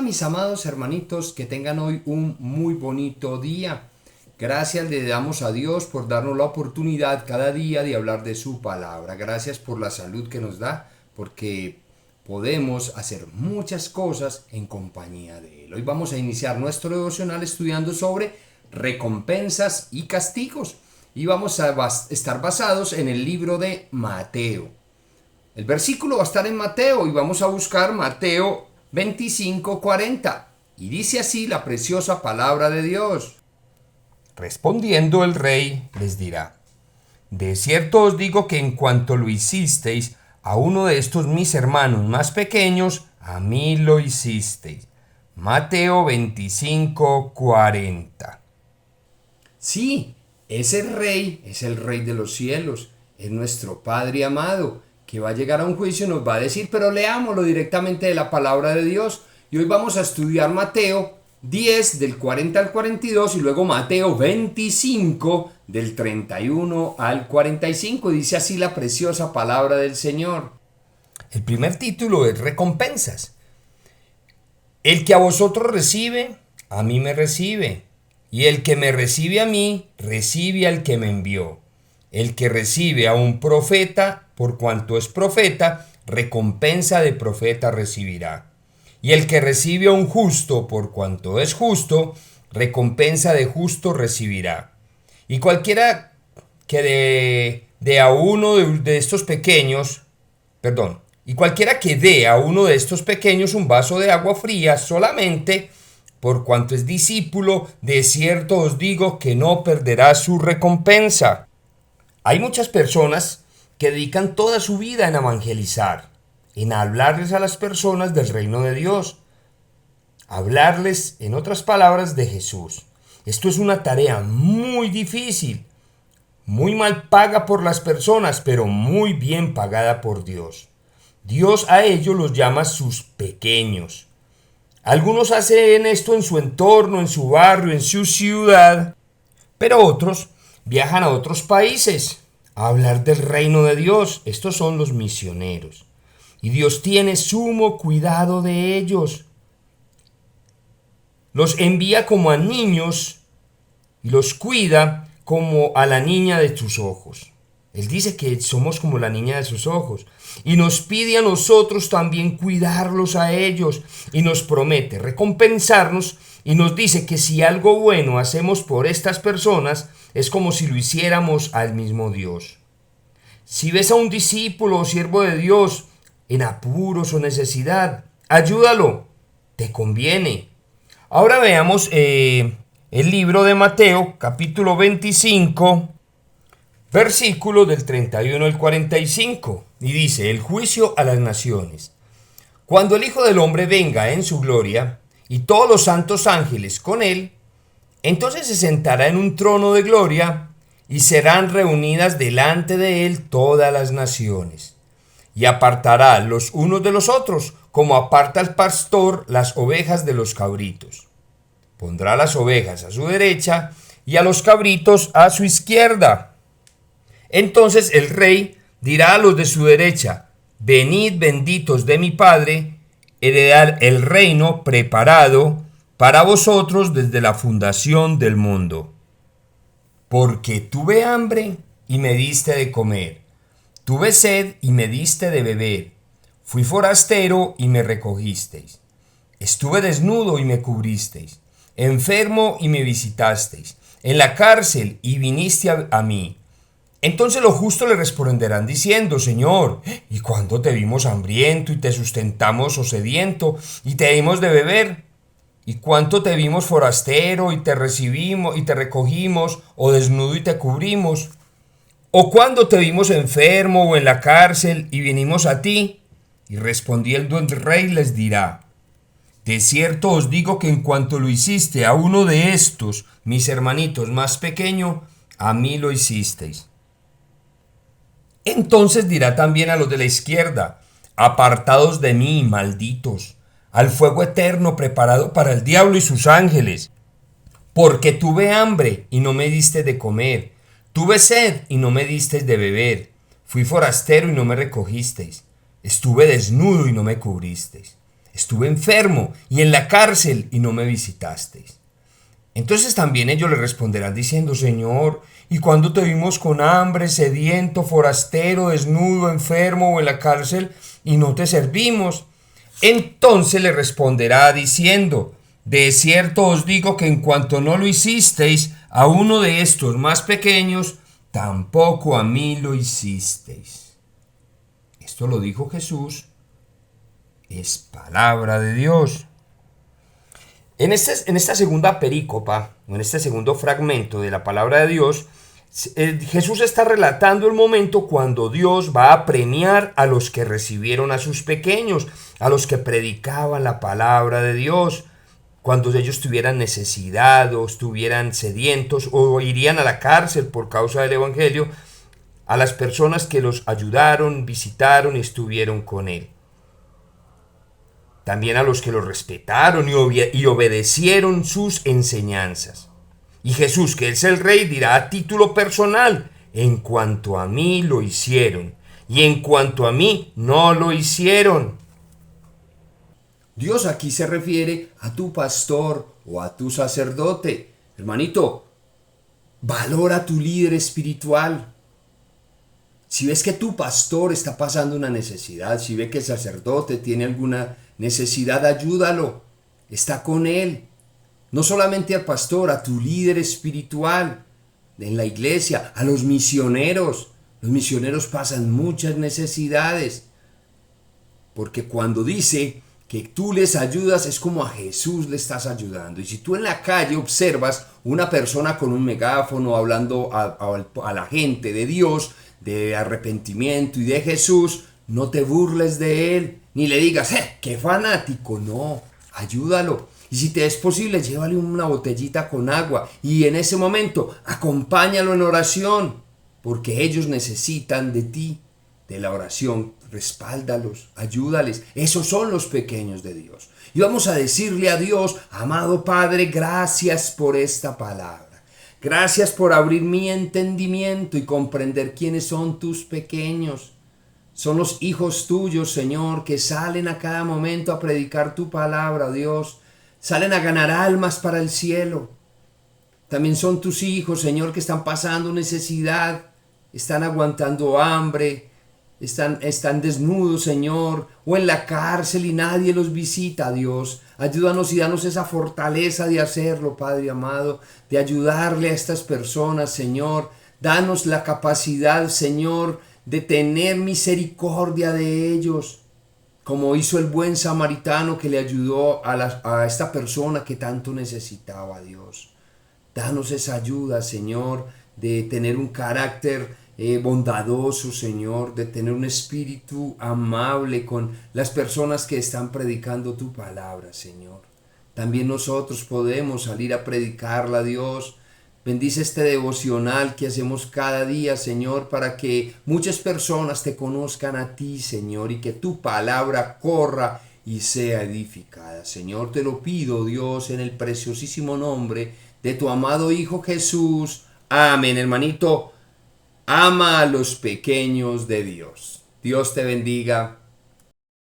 Hola mis amados hermanitos, que tengan hoy un muy bonito día. Gracias le damos a Dios por darnos la oportunidad cada día de hablar de su palabra. Gracias por la salud que nos da, porque podemos hacer muchas cosas en compañía de Él. Hoy vamos a iniciar nuestro devocional estudiando sobre recompensas y castigos. Y vamos a estar basados en el libro de Mateo. El versículo va a estar en Mateo y vamos a buscar Mateo 25:40. Y dice así la preciosa palabra de Dios. Respondiendo el rey les dirá: de cierto os digo que en cuanto lo hicisteis a uno de estos mis hermanos más pequeños, a mí lo hicisteis. Mateo 25:40. Sí, ese rey es el rey de los cielos, es nuestro Padre amado, que va a llegar a un juicio y nos va a decir, pero leámoslo directamente de la palabra de Dios. Y hoy vamos a estudiar Mateo 10 del 40 al 42 y luego Mateo 25 del 31 al 45. Dice así la preciosa palabra del Señor. El primer título es recompensas. El que a vosotros recibe, a mí me recibe. Y el que me recibe a mí, recibe al que me envió. El que recibe a un profeta, por cuanto es profeta, recompensa de profeta recibirá. Y el que recibe a un justo, por cuanto es justo, recompensa de justo recibirá. Y cualquiera que dé a uno de estos pequeños, y cualquiera que dé a uno de estos pequeños un vaso de agua fría solamente, por cuanto es discípulo, de cierto os digo que no perderá su recompensa. Hay muchas personas que dedican toda su vida en evangelizar, en hablarles a las personas del reino de Dios, hablarles, en otras palabras, de Jesús. Esto es una tarea muy difícil, muy mal paga por las personas, pero muy bien pagada por Dios. Dios a ellos los llama sus pequeños. Algunos hacen esto en su entorno, en su barrio, en su ciudad, pero otros viajan a otros países a hablar del reino de Dios. Estos son los misioneros. Y Dios tiene sumo cuidado de ellos. Los envía como a niños y los cuida como a la niña de tus ojos. Él dice que somos como la niña de sus ojos. Y nos pide a nosotros también cuidarlos a ellos. Y nos promete recompensarnos. Y nos dice que si algo bueno hacemos por estas personas, es como si lo hiciéramos al mismo Dios. Si ves a un discípulo o siervo de Dios en apuros o necesidad, ayúdalo. Te conviene. Ahora veamos el libro de Mateo, capítulo 25. Versículo del 31 al 45, y dice: el juicio a las naciones. Cuando el Hijo del Hombre venga en su gloria, y todos los santos ángeles con él, entonces se sentará en un trono de gloria, y serán reunidas delante de él todas las naciones. Y apartará los unos de los otros, como aparta el pastor las ovejas de los cabritos. Pondrá las ovejas a su derecha, y a los cabritos a su izquierda. Entonces el rey dirá a los de su derecha: venid benditos de mi Padre, heredad el reino preparado para vosotros desde la fundación del mundo. Porque tuve hambre y me diste de comer, tuve sed y me diste de beber, fui forastero y me recogisteis, estuve desnudo y me cubristeis, enfermo y me visitasteis, en la cárcel y viniste a mí. Entonces los justos le responderán diciendo: Señor, ¿y cuándo te vimos hambriento y te sustentamos o sediento y te dimos de beber? ¿Y cuánto te vimos forastero y te recibimos y te recogimos, o desnudo y te cubrimos? ¿O cuándo te vimos enfermo o en la cárcel y vinimos a ti? Y respondiendo el rey les dirá: de cierto os digo que en cuanto lo hiciste a uno de estos, mis hermanitos más pequeño, a mí lo hicisteis. Entonces dirá también a los de la izquierda: apartados de mí, malditos, al fuego eterno preparado para el diablo y sus ángeles. Porque tuve hambre y no me diste de comer, tuve sed y no me disteis de beber, fui forastero y no me recogisteis, estuve desnudo y no me cubristeis. Estuve enfermo y en la cárcel y no me visitasteis. Entonces también ellos le responderán diciendo: Señor, ¿y cuándo te vimos con hambre, sediento, forastero, desnudo, enfermo o en la cárcel y no te servimos? Entonces le responderá diciendo: de cierto os digo que en cuanto no lo hicisteis a uno de estos más pequeños, tampoco a mí lo hicisteis. Esto lo dijo Jesús. Es palabra de Dios. En esta segunda perícopa, en este segundo fragmento de la palabra de Dios, Jesús está relatando el momento cuando Dios va a premiar a los que recibieron a sus pequeños, a los que predicaban la palabra de Dios, cuando ellos tuvieran necesidad o estuvieran sedientos o irían a la cárcel por causa del Evangelio, a las personas que los ayudaron, visitaron y estuvieron con él. También a los que lo respetaron y obedecieron sus enseñanzas. Y Jesús, que es el Rey, dirá a título personal: en cuanto a mí lo hicieron, y en cuanto a mí no lo hicieron. Dios aquí se refiere a tu pastor o a tu sacerdote. Hermanito, valora a tu líder espiritual. Si ves que tu pastor está pasando una necesidad, si ve que el sacerdote tiene alguna necesidad, ayúdalo. Está con él. No solamente al pastor, a tu líder espiritual en la iglesia, a los misioneros. Los misioneros pasan muchas necesidades. Porque cuando dice que tú les ayudas, es como a Jesús le estás ayudando. Y si tú en la calle observas una persona con un megáfono hablando a la gente de Dios, de arrepentimiento y de Jesús, no te burles de él, ni le digas: qué fanático. No, ayúdalo. Y si te es posible, llévale una botellita con agua y en ese momento acompáñalo en oración, porque ellos necesitan de ti, de la oración. Respáldalos, ayúdales. Esos son los pequeños de Dios. Y vamos a decirle a Dios: amado Padre, gracias por esta palabra. Gracias por abrir mi entendimiento y comprender quiénes son tus pequeños. Son los hijos tuyos, Señor, que salen a cada momento a predicar tu palabra, Dios. Salen a ganar almas para el cielo. También son tus hijos, Señor, que están pasando necesidad, están aguantando hambre, están desnudos, Señor, o en la cárcel y nadie los visita, Dios. Ayúdanos y danos esa fortaleza de hacerlo, Padre amado, de ayudarle a estas personas, Señor. Danos la capacidad, Señor, de tener misericordia de ellos, como hizo el buen samaritano que le ayudó a esta persona que tanto necesitaba, Dios. Danos esa ayuda, Señor, de tener un carácter bondadoso, Señor, de tener un espíritu amable con las personas que están predicando tu palabra, Señor. También nosotros podemos salir a predicarla, Dios. Bendice este devocional que hacemos cada día, Señor, para que muchas personas te conozcan a ti, Señor, y que tu palabra corra y sea edificada. Señor, te lo pido, Dios, en el preciosísimo nombre de tu amado Hijo Jesús. Amén, hermanito. Ama a los pequeños de Dios. Dios te bendiga.